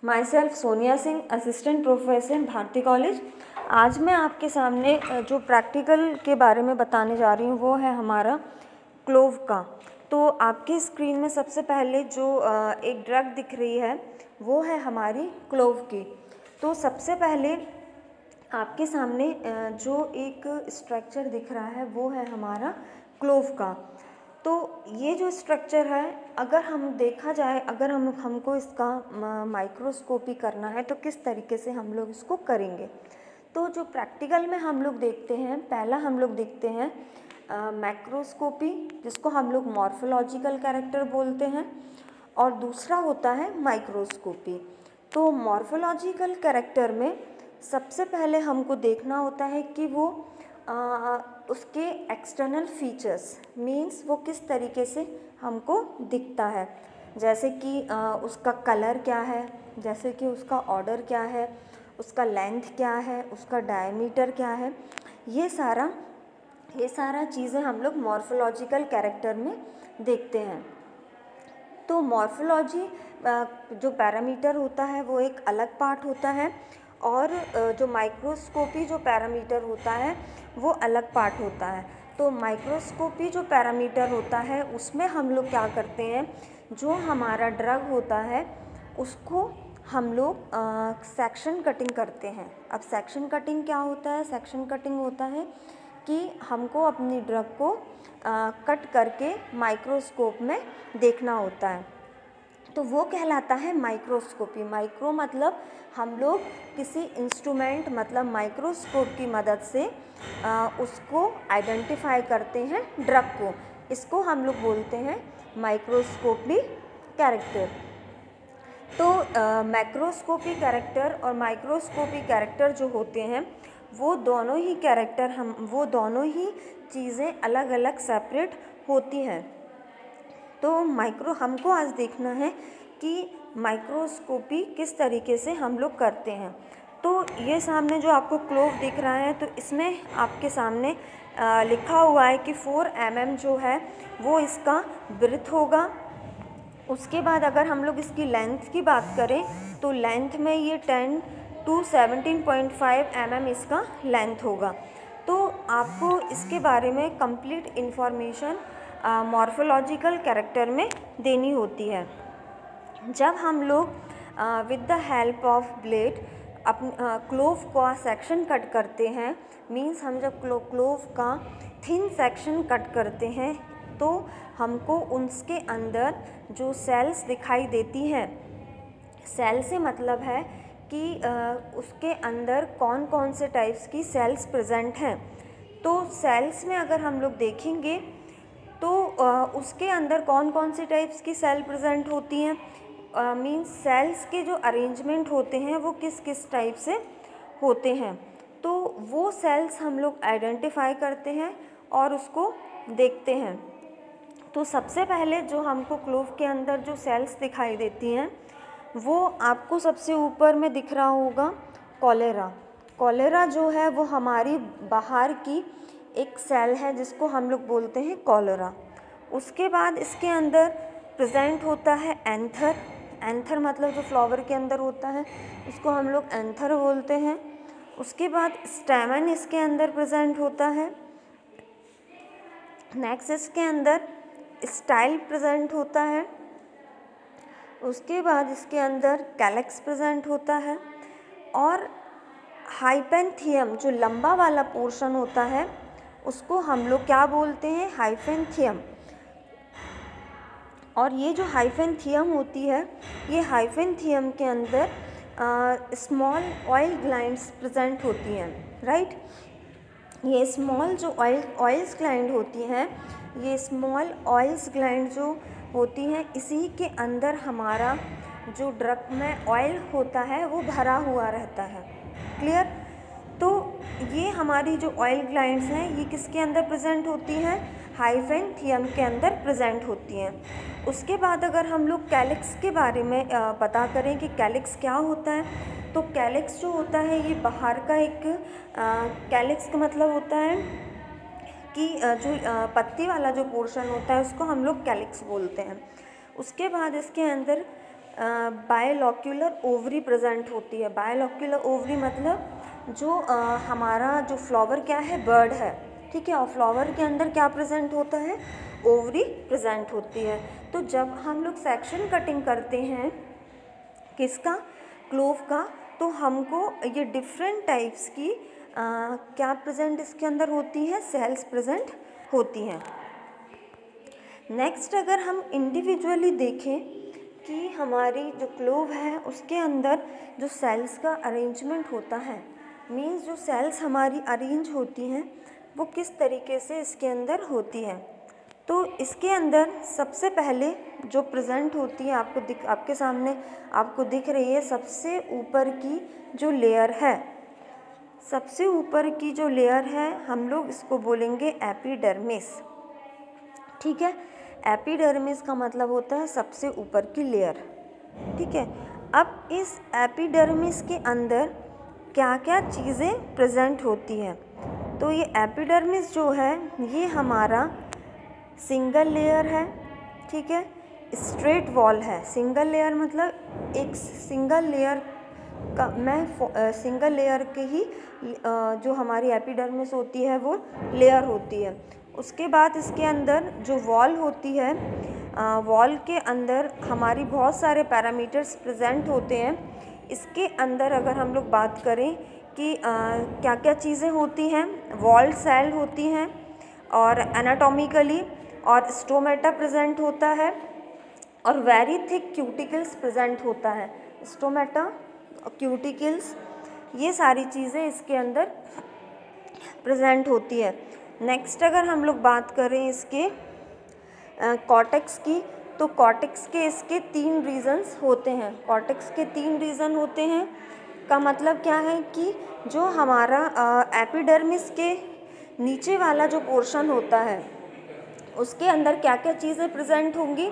My self Sonia Singh, assistant professor Bharati college. आज मैं आपके सामने जो प्रैक्टिकल के बारे में बताने जा रही हूँ वो है हमारा क्लोव का। तो आपकी स्क्रीन में सबसे पहले जो एक ड्रग दिख रही है वो है हमारी क्लोव की। तो सबसे पहले आपके सामने जो एक स्ट्रक्चर दिख रहा है वो है हमारा क्लोव का। तो ये जो स्ट्रक्चर है, अगर हम देखा जाए, अगर हमको इसका माइक्रोस्कोपी करना है तो किस तरीके से हम लोग इसको करेंगे। तो जो प्रैक्टिकल में हम लोग देखते हैं, पहला हम लोग देखते हैं मैक्रोस्कोपी, जिसको हम लोग मॉर्फोलॉजिकल कैरेक्टर बोलते हैं, और दूसरा होता है माइक्रोस्कोपी। तो मॉर्फोलॉजिकल कैरेक्टर में सबसे पहले हमको देखना होता है कि वो उसके एक्सटर्नल फीचर्स मीन्स वो किस तरीके से हमको दिखता है, जैसे कि उसका कलर क्या है, जैसे कि उसका ऑर्डर क्या है, उसका लेंथ क्या है, उसका डायमीटर क्या है। ये सारा चीज़ें हम लोग मॉर्फोलॉजिकल कैरेक्टर में देखते हैं। तो मॉर्फोलॉजी जो पैरामीटर होता है वो एक अलग पार्ट होता है, और जो माइक्रोस्कोपी जो पैरामीटर होता है वो अलग पार्ट होता है। तो माइक्रोस्कोपी जो पैरामीटर होता है उसमें हम लोग क्या करते हैं, जो हमारा ड्रग होता है उसको हम लोग सेक्शन कटिंग करते हैं। अब सेक्शन कटिंग क्या होता है? सेक्शन कटिंग होता है कि हमको अपनी ड्रग को कट करके माइक्रोस्कोप में देखना होता है, तो वो कहलाता है माइक्रोस्कोपी। माइक्रो मतलब हम लोग किसी इंस्ट्रूमेंट मतलब माइक्रोस्कोप की मदद से उसको आइडेंटिफाई करते हैं ड्रग को। इसको हम लोग बोलते हैं माइक्रोस्कोपी कैरेक्टर। तो मैक्रोस्कोपी कैरेक्टर और माइक्रोस्कोपी कैरेक्टर जो होते हैं वो दोनों ही चीज़ें अलग अलग सेपरेट होती हैं। तो हमको आज देखना है कि माइक्रोस्कोपी किस तरीके से हम लोग करते हैं। तो ये सामने जो आपको क्लोव दिख रहा है, तो इसमें आपके सामने लिखा हुआ है कि 4 mm जो है वो इसका ब्रेथ होगा। उसके बाद अगर हम लोग इसकी लेंथ की बात करें तो लेंथ में ये 10 to 17.5 mm इसका लेंथ होगा। तो आपको इसके बारे में कंप्लीट इन्फॉर्मेशन मॉर्फोलॉजिकल कैरेक्टर में देनी होती है। जब हम लोग with the help of blade clove का सेक्शन कट करते हैं, मीन्स हम जब क्लोव का थिन सेक्शन कट करते हैं तो हमको उसके अंदर जो सेल्स दिखाई देती हैं, सेल से मतलब है कि उसके अंदर कौन कौन से टाइप्स की सेल्स प्रेजेंट हैं। तो सेल्स में अगर हम लोग देखेंगे तो उसके अंदर कौन कौन से टाइप्स की सेल प्रेजेंट होती हैं, मीन्स सेल्स के जो अरेंजमेंट होते हैं वो किस किस टाइप से होते हैं। तो वो सेल्स हम लोग आइडेंटिफाई करते हैं और उसको देखते हैं। तो सबसे पहले जो हमको क्लोव के अंदर जो सेल्स दिखाई देती हैं वो आपको सबसे ऊपर में दिख रहा होगा कॉलेरा। कॉलेरा जो है वो हमारी बाहर की एक सेल है जिसको हम लोग बोलते हैं कॉलेरा। उसके बाद इसके अंदर प्रेजेंट होता है एंथर। एंथर मतलब जो फ्लावर के अंदर होता है उसको हम लोग एंथर बोलते हैं। उसके बाद स्टैमन इसके अंदर प्रेजेंट होता है। नेक्स्ट इसके अंदर स्टाइल प्रेजेंट होता है। उसके बाद इसके अंदर कैलेक्स प्रेजेंट होता है, और हाइपेंथियम जो लंबा वाला पोर्शन होता है उसको हम लोग क्या बोलते हैं? हाइपेंथियम। और ये जो हाइपेंथियम होती है, ये हाइपेंथियम के अंदर स्मॉल ऑयल ग्लैंड्स प्रेजेंट होती हैं, राइट। ये स्मॉल जो ऑयल्स ग्लैंड होती हैं, ये स्मॉल ऑयल्स ग्लैंड जो होती हैं, इसी के अंदर हमारा जो ड्रग में ऑयल होता है वो भरा हुआ रहता है। क्लियर? तो ये हमारी जो ऑयल ग्लैंड्स हैं ये किसके अंदर प्रेजेंट होती हैं? हाइपेंथियम के अंदर प्रेजेंट होती हैं। उसके बाद अगर हम लोग कैलिक्स के बारे में पता करें कि कैलिक्स क्या होता है, तो कैलिक्स जो होता है ये बाहर का एक कैलिक्स का मतलब होता है कि जो पत्ती वाला जो पोर्शन होता है उसको हम लोग कैलिक्स बोलते हैं। उसके बाद इसके अंदर बायलॉक्यूलर ओवरी प्रेजेंट होती है। बायलॉक्यूलर ओवरी मतलब जो हमारा जो फ्लावर क्या है, बर्ड है, ठीक है, और फ्लावर के अंदर क्या प्रेजेंट होता है, ओवरी प्रेजेंट होती है। तो जब हम लोग सेक्शन कटिंग करते हैं किसका, क्लोव का, तो हमको ये डिफरेंट टाइप्स की क्या प्रेजेंट इसके अंदर होती है, सेल्स प्रेजेंट होती हैं। नेक्स्ट अगर हम इंडिविजुअली देखें कि हमारी जो क्लोव है उसके अंदर जो सेल्स का अरेंजमेंट होता है, मीन्स जो सेल्स हमारी अरेंज होती हैं वो किस तरीके से इसके अंदर होती है। तो इसके अंदर सबसे पहले जो प्रेजेंट होती है आपके सामने आपको दिख रही है, सबसे ऊपर की जो लेयर है, सबसे ऊपर की जो लेयर है हम लोग इसको बोलेंगे एपिडर्मिस, ठीक है। एपिडर्मिस का मतलब होता है सबसे ऊपर की लेयर, ठीक है। अब इस एपिडर्मिस के अंदर क्या क्या चीज़ें प्रेजेंट होती हैं, तो ये एपिडर्मिस जो है ये हमारा सिंगल लेयर है, ठीक है, स्ट्रेट वॉल है। सिंगल लेयर मतलब एक सिंगल लेयर का, मैं सिंगल लेयर के ही जो हमारी एपिडर्मिस होती है वो लेयर होती है। उसके बाद इसके अंदर जो वॉल होती है, वॉल के अंदर हमारी बहुत सारे पैरामीटर्स प्रेजेंट होते हैं। इसके अंदर अगर हम लोग बात करें कि क्या क्या चीज़ें होती हैं, वॉल सेल होती हैं और एनाटॉमिकली, और स्टोमेटा प्रेजेंट होता है और वेरी थिक क्यूटिकल्स प्रेजेंट होता है। स्टोमेटा, क्यूटिकल्स, ये सारी चीज़ें इसके अंदर प्रेजेंट होती है। नेक्स्ट अगर हम लोग बात करें इसके कॉर्टेक्स की, तो कॉर्टेक्स के इसके 3 रीजन्स होते हैं। कॉर्टेक्स के 3 रीजन होते हैं का मतलब क्या है कि जो हमारा एपिडर्मिस के नीचे वाला जो पोर्शन होता है उसके अंदर क्या क्या चीज़ें प्रेजेंट होंगी।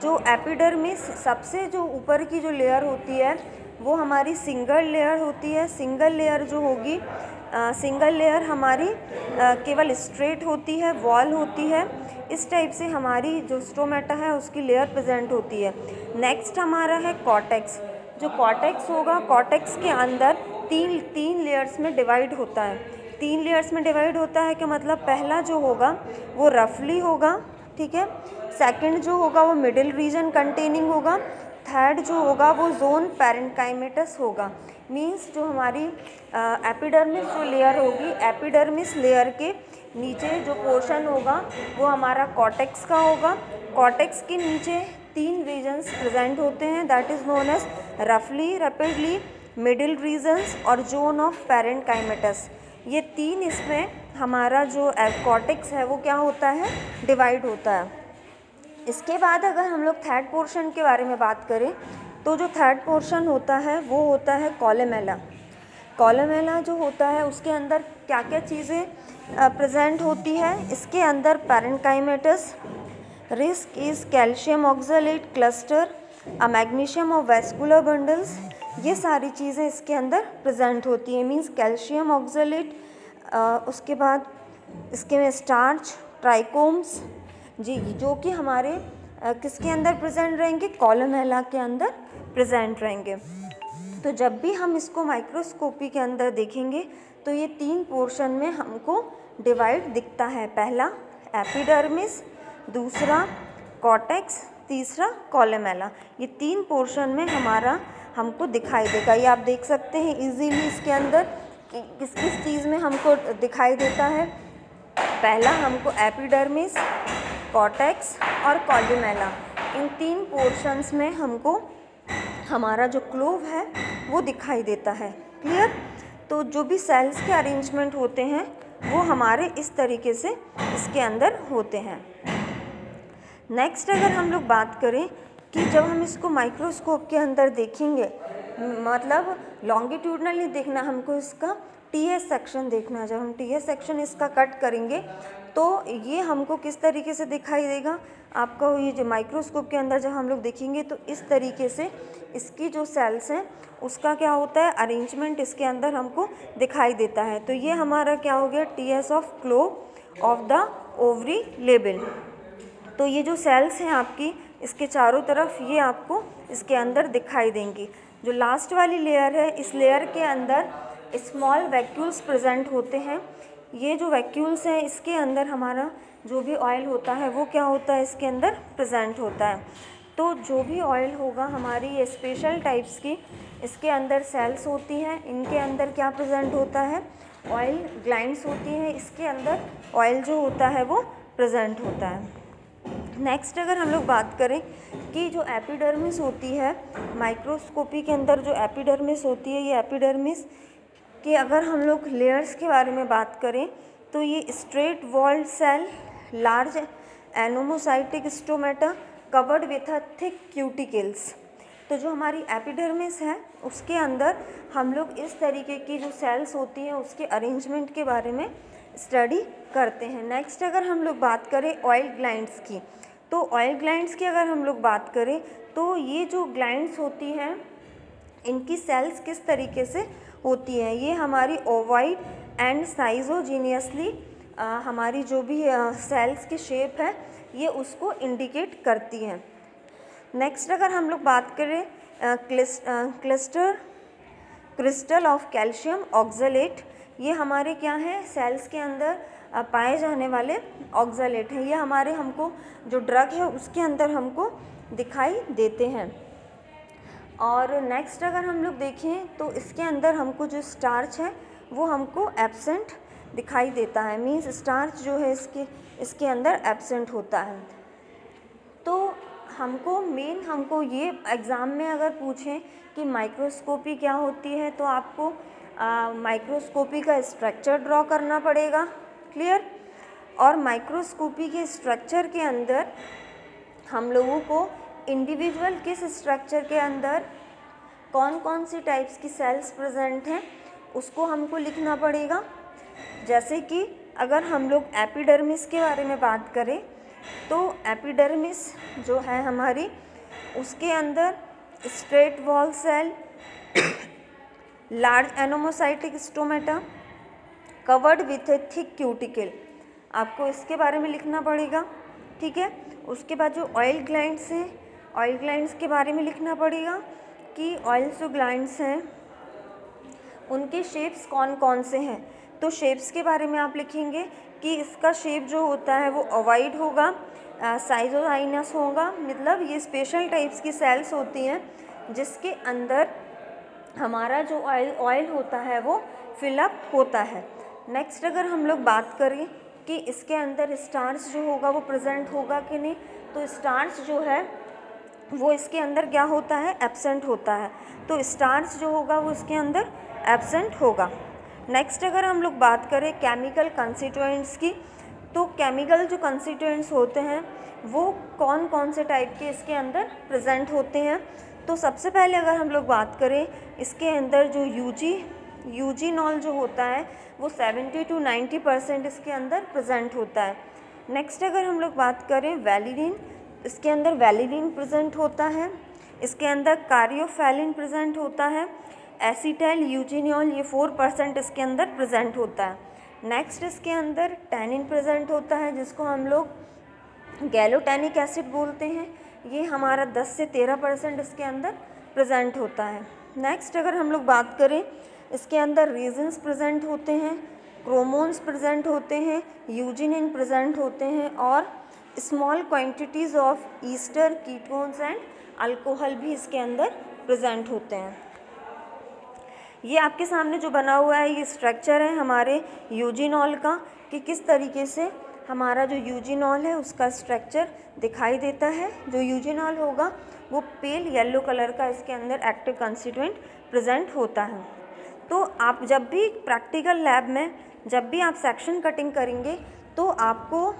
जो एपिडर्मिस सबसे जो ऊपर की जो लेयर होती है वो हमारी सिंगल लेयर होती है। सिंगल लेयर जो होगी, सिंगल लेयर हमारी केवल स्ट्रेट होती है, वॉल होती है। इस टाइप से हमारी जो स्टोमेटा है उसकी लेयर प्रेजेंट होती है। नेक्स्ट हमारा है कॉर्टेक्स। जो कॉर्टेक्स होगा, कॉर्टेक्स के अंदर तीन लेयर्स में डिवाइड होता है। 3 लेयर्स में डिवाइड होता है कि मतलब पहला जो होगा वो रफली होगा, ठीक है, सेकंड जो होगा वो मिडिल रीजन कंटेनिंग होगा, थर्ड जो होगा वो जोन पैरेन्काइमेटस होगा। मींस जो हमारी एपिडर्मिस जो लेयर होगी, एपिडर्मिस लेयर के नीचे जो पोर्शन होगा वो हमारा कॉर्टेक्स का होगा। कॉर्टेक्स के नीचे 3 रीजन्स प्रेजेंट होते हैं, दैट इज़ नोन एज रफली, रैपिडली, मिडिल रीजन्स और जोन ऑफ पैरेन्काइमेटस। ये 3 इसमें हमारा जो कॉर्टेक्स है वो क्या होता है, डिवाइड होता है। इसके बाद अगर हम लोग थर्ड पोर्शन के बारे में बात करें तो जो थर्ड पोर्शन होता है वो होता है कोलुमेला। कोलुमेला जो होता है उसके अंदर क्या क्या चीज़ें प्रेजेंट होती है। इसके अंदर parenchymatous, risk is calcium oxalate cluster, a magnesium और वैस्कुलर बंडल्स, ये सारी चीज़ें इसके अंदर प्रेजेंट होती हैं। मींस कैल्शियम ऑक्सलेट, उसके बाद इसके में स्टार्च, ट्राइकोम्स जी, जो कि हमारे किसके अंदर प्रेजेंट रहेंगे, कोलुमेला के अंदर प्रेजेंट रहेंगे। तो जब भी हम इसको माइक्रोस्कोपी के अंदर देखेंगे तो ये 3 पोर्शन में हमको डिवाइड दिखता है। पहला एपिडर्मिस, दूसरा कॉर्टेक्स, तीसरा कोलुमेला। ये 3 पोर्शन में हमारा हमको दिखाई देगा। ये आप देख सकते हैं इजीली इसके अंदर किस किस चीज़ में हमको दिखाई देता है। पहला हमको एपिडर्मिस, कॉर्टेक्स और कोलुमेला, इन 3 पोर्शंस में हमको हमारा जो क्लोव है वो दिखाई देता है। क्लियर? तो जो भी सेल्स के अरेंजमेंट होते हैं वो हमारे इस तरीके से इसके अंदर होते हैं। नेक्स्ट अगर हम लोग बात करें कि जब हम इसको माइक्रोस्कोप के अंदर देखेंगे, मतलब लॉन्गिट्यूडनली देखना, हमको इसका टीएस सेक्शन देखना है। जब हम टीएस सेक्शन इसका कट करेंगे तो ये हमको किस तरीके से दिखाई देगा, आपको ये जो माइक्रोस्कोप के अंदर जब हम लोग देखेंगे तो इस तरीके से इसकी जो सेल्स हैं उसका क्या होता है, अरेंजमेंट इसके अंदर हमको दिखाई देता है। तो ये हमारा क्या हो गया, TS of clove of the ovary label. तो ये जो सेल्स हैं आपकी इसके चारों तरफ ये आपको इसके अंदर दिखाई देंगी। जो लास्ट वाली लेयर है, इस लेयर के अंदर स्मॉल वैक्यूल्स प्रेजेंट होते हैं। ये जो वैक्यूल्स हैं इसके अंदर हमारा जो भी ऑयल होता है वो क्या होता है, इसके अंदर प्रेजेंट होता है। तो जो भी ऑयल होगा हमारी ये स्पेशल टाइप्स की, इसके अंदर सेल्स होती हैं, इनके अंदर क्या प्रेजेंट होता है, ऑयल ग्लैंड्स होती हैं, इसके अंदर ऑयल जो होता है वो प्रेजेंट होता है। नेक्स्ट अगर हम लोग बात करें कि जो एपिडर्मिस होती है, माइक्रोस्कोपी के अंदर जो एपिडर्मिस होती है, ये एपिडर्मिस के अगर हम लोग लेयर्स के बारे में बात करें तो ये straight walled cell, large anomocytic stomata covered with a thick cuticles. तो जो हमारी एपिडर्मिस है उसके अंदर हम लोग इस तरीके की जो सेल्स होती हैं उसके अरेंजमेंट के बारे में स्टडी करते हैं। नेक्स्ट अगर हम लोग बात करें ऑयल ग्लैंड्स की, तो ऑयल ग्लैंड्स की अगर हम लोग बात करें तो ये जो ग्लैंड्स होती हैं इनकी सेल्स किस तरीके से होती हैं, ये हमारी ओवाइड एंड साइजोजीनियसली हमारी जो भी सेल्स की शेप है ये उसको इंडिकेट करती हैं। नेक्स्ट अगर हम लोग बात करें क्रिस्टल ऑफ कैल्शियम ऑक्सलेट, ये हमारे क्या हैं, सेल्स के अंदर पाए जाने वाले ऑक्सलेट हैं। ये हमारे हमको जो ड्रग है उसके अंदर हमको दिखाई देते हैं। और नेक्स्ट अगर हम लोग देखें तो इसके अंदर हमको जो स्टार्च है वो हमको एब्सेंट दिखाई देता है, मीन्स स्टार्च जो है इसके अंदर एब्सेंट होता है। तो हमको ये एग्ज़ाम में अगर पूछें कि माइक्रोस्कोपी क्या होती है तो आपको माइक्रोस्कोपी का स्ट्रक्चर ड्रॉ करना पड़ेगा, क्लियर। और माइक्रोस्कोपी के स्ट्रक्चर के अंदर हम लोगों को इंडिविजुअल किस स्ट्रक्चर के अंदर कौन कौन सी टाइप्स की सेल्स प्रेजेंट हैं उसको हमको लिखना पड़ेगा। जैसे कि अगर हम लोग एपिडर्मिस के बारे में बात करें तो एपिडर्मिस जो है हमारी, उसके अंदर straight wall cell, large anomocytic stomata covered with a thick cuticle, आपको इसके बारे में लिखना पड़ेगा, ठीक है। उसके बाद जो ऑयल ग्लैंड्स हैं, ऑयल ग्लैंड्स के बारे में लिखना पड़ेगा कि ऑयल जो ग्लैंड्स हैं उनके शेप्स कौन कौन से हैं। तो शेप्स के बारे में आप लिखेंगे कि इसका शेप जो होता है वो ओवाइड होगा, साइजोजाइनस होगा, मतलब ये स्पेशल टाइप्स की सेल्स होती हैं जिसके अंदर हमारा जो ऑयल होता है वो फिलअप होता है। नेक्स्ट अगर हम लोग बात करें कि इसके अंदर स्टार्च जो होगा वो प्रेजेंट होगा कि नहीं, तो स्टार्च जो है वो इसके अंदर क्या होता है, एब्सेंट होता है। तो स्टार्च जो होगा वो इसके अंदर एब्सेंट होगा। नेक्स्ट अगर हम लोग बात करें केमिकल कंस्टिट्यूएंट्स की, तो केमिकल जो कंस्टिट्यूएंट्स होते हैं वो कौन कौन से टाइप के इसके अंदर प्रेजेंट होते हैं। तो सबसे पहले अगर हम लोग बात करें इसके अंदर जो यूजीनॉल जो होता है वो 70 to 90% इसके अंदर प्रेजेंट होता है। नेक्स्ट अगर हम लोग बात करें वैलिडिन, इसके अंदर वैलिडिन प्रेजेंट होता है, इसके अंदर कार्योफैलिन प्रेजेंट होता है, एसिटाइल यूजीनियोल ये 4% इसके अंदर प्रेजेंट होता है। नेक्स्ट इसके अंदर टैनिन प्रेजेंट होता है जिसको हम लोग गैलोटैनिक एसिड बोलते हैं, ये हमारा 10 से 13% इसके अंदर प्रेजेंट होता है। नेक्स्ट अगर हम लोग बात करें इसके अंदर रीजन्स प्रेजेंट होते हैं, क्रोमोन्स प्रेजेंट होते हैं, यूजिनिन प्रेजेंट होते हैं और small quantities of Easter, ketones and alcohol भी इसके अंदर प्रेजेंट होते हैं। ये आपके सामने जो बना हुआ है ये स्ट्रक्चर है हमारे यूजीनॉल का, कि किस तरीके से हमारा जो यूजीनॉल है उसका स्ट्रक्चर दिखाई देता है। जो यूजीनॉल होगा वो पेल येलो कलर का इसके अंदर एक्टिव कंस्टिट्यूएंट प्रेजेंट होता है। तो आप जब भी प्रैक्टिकल लैब में जब भी आप सेक्शन कटिंग करेंगे तो आपको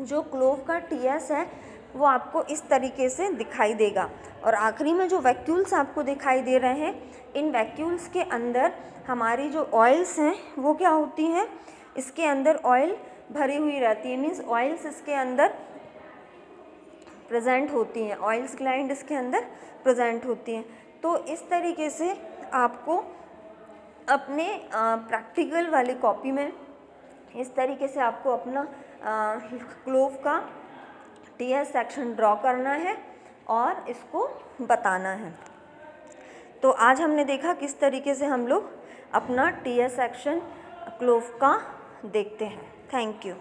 जो क्लोव का टीएस है वो आपको इस तरीके से दिखाई देगा। और आखिरी में जो वैक्यूल्स आपको दिखाई दे रहे हैं, इन वैक्यूल्स के अंदर हमारी जो ऑयल्स हैं वो क्या होती हैं, इसके अंदर ऑयल भरी हुई रहती है, मीन्स ऑयल्स इसके अंदर प्रेजेंट होती हैं, ऑयल्स ग्लैंड इसके अंदर प्रेजेंट होती हैं। तो इस तरीके से आपको अपने प्रैक्टिकल वाली कॉपी में इस तरीके से आपको अपना क्लोव का टी एस सेक्शन ड्रॉ करना है और इसको बताना है। तो आज हमने देखा किस तरीके से हम लोग अपना टी एस सेक्शन क्लोव का देखते हैं। Thank you.